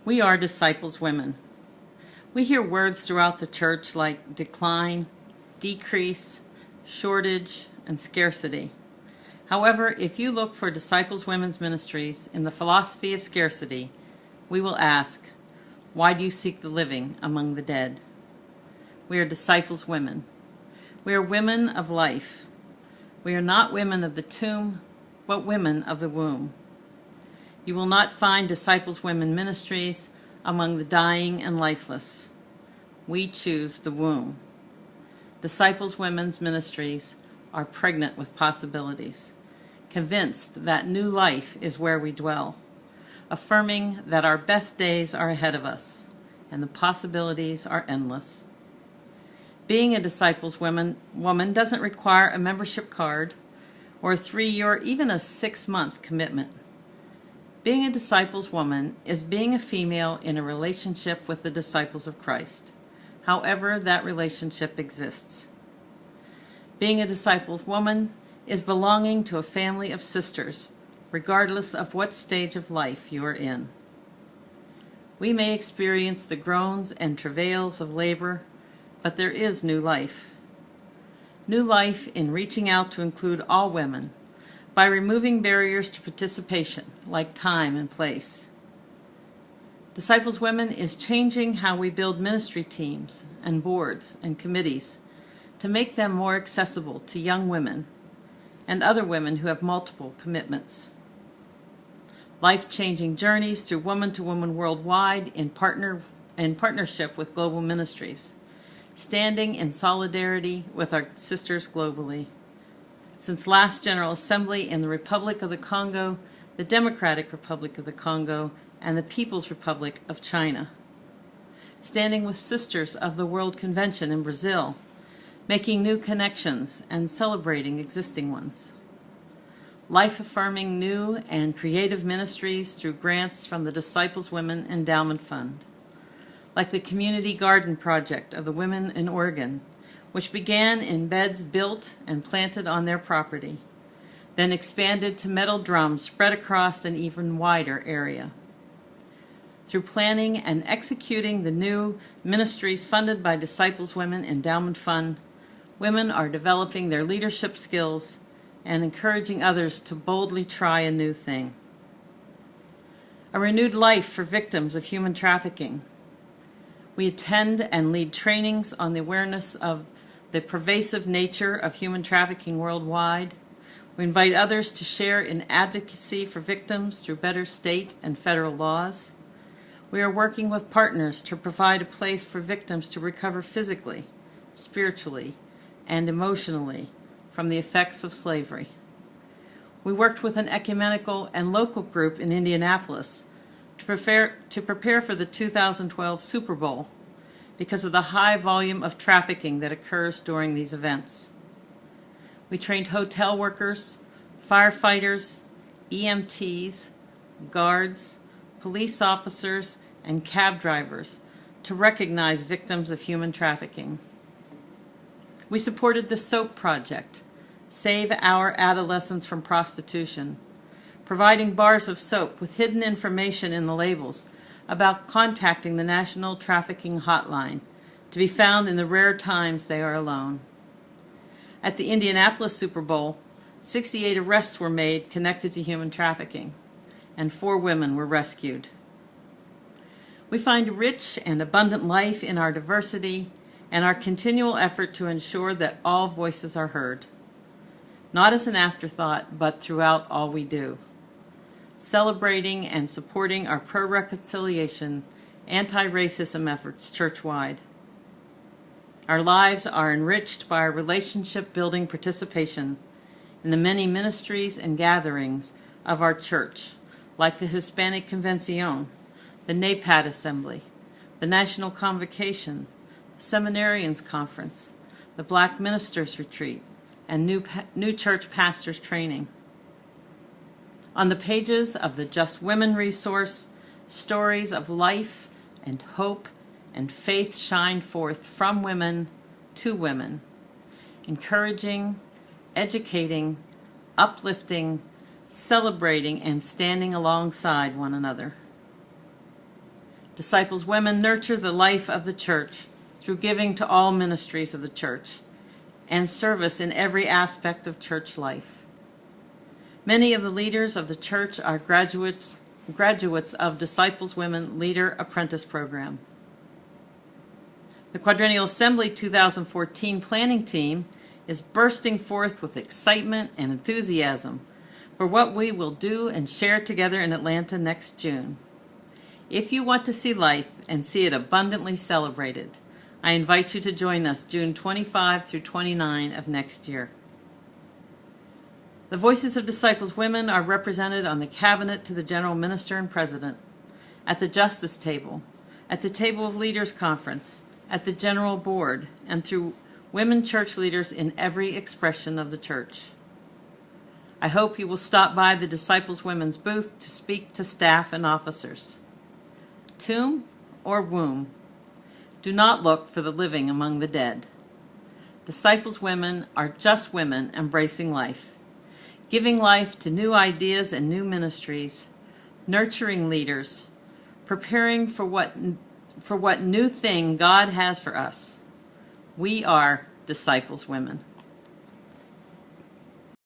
We are disciples women. We hear words throughout the church like decline, decrease, shortage, and scarcity. However, if you look for Disciples Women's Ministries in the philosophy of scarcity, we will ask, why do you seek the living among the dead? We are Disciples women. We are women of life. We are not women of the tomb, but women of the womb. You will not find Disciples Women Ministries among the dying and lifeless. We choose the womb. Disciples Women's Ministries are pregnant with possibilities, convinced that new life is where we dwell, affirming that our best days are ahead of us and the possibilities are endless. Being a Disciples woman doesn't require a membership card or a 3 or even a 6-month commitment. Being a Disciples woman is being a female in a relationship with the disciples of Christ, however that relationship exists. Being a Disciples woman is belonging to a family of sisters, regardless of what stage of life you are in. We may experience the groans and travails of labor, but there is new life. New life in reaching out to include all women, by removing barriers to participation, like time and place. Disciples Women is changing how we build ministry teams and boards and committees to make them more accessible to young women and other women who have multiple commitments. Life-changing journeys through Woman to Woman Worldwide in partnership with global ministries, standing in solidarity with our sisters globally. Since last General Assembly in the Republic of the Congo, the Democratic Republic of the Congo, and the People's Republic of China. Standing with Sisters of the World Convention in Brazil, making new connections and celebrating existing ones. Life-affirming new and creative ministries through grants from the Disciples Women Endowment Fund, like the Community Garden Project of the Women in Oregon, which began in beds built and planted on their property, then expanded to metal drums spread across an even wider area. Through planning and executing the new ministries funded by Disciples Women Endowment Fund, women are developing their leadership skills and encouraging others to boldly try a new thing. A renewed life for victims of human trafficking. We attend and lead trainings on the awareness of the pervasive nature of human trafficking worldwide. We invite others to share in advocacy for victims through better state and federal laws. We are working with partners to provide a place for victims to recover physically, spiritually, and emotionally from the effects of slavery. We worked with an ecumenical and local group in Indianapolis to prepare for the 2012 Super Bowl because of the high volume of trafficking that occurs during these events. We trained hotel workers, firefighters, EMTs, guards, police officers, and cab drivers to recognize victims of human trafficking. We supported the SOAP project, Save Our Adolescents from Prostitution, providing bars of soap with hidden information in the labels about contacting the National Trafficking Hotline to be found in the rare times they are alone. At the Indianapolis Super Bowl, 68 arrests were made connected to human trafficking, and 4 women were rescued. We find rich and abundant life in our diversity and our continual effort to ensure that all voices are heard, not as an afterthought, but throughout all we do, celebrating and supporting our pro-reconciliation, anti-racism efforts church-wide. Our lives are enriched by our relationship-building participation in the many ministries and gatherings of our church, like the Hispanic Convention, the NAPAD Assembly, the National Convocation, the Seminarians Conference, the Black Ministers Retreat, and new church pastors training. On the pages of the Just Women resource, stories of life and hope and faith shine forth from women to women, encouraging, educating, uplifting, celebrating, and standing alongside one another. Disciples Women nurture the life of the church through giving to all ministries of the church and service in every aspect of church life. Many of the leaders of the church are graduates of Disciples Women Leader Apprentice Program. The Quadrennial Assembly 2014 planning team is bursting forth with excitement and enthusiasm for what we will do and share together in Atlanta next June. If you want to see life and see it abundantly celebrated, I invite you to join us June 25 through 29 of next year. The voices of Disciples Women are represented on the cabinet to the General Minister and President, at the Justice Table, at the Table of Leaders Conference, at the General Board, and through women church leaders in every expression of the church. I hope you will stop by the Disciples Women's booth to speak to staff and officers. Tomb or womb, do not look for the living among the dead. Disciples Women are just women embracing life, giving life to new ideas and new ministries, nurturing leaders, preparing for what new thing God has for us. We are Disciples Women.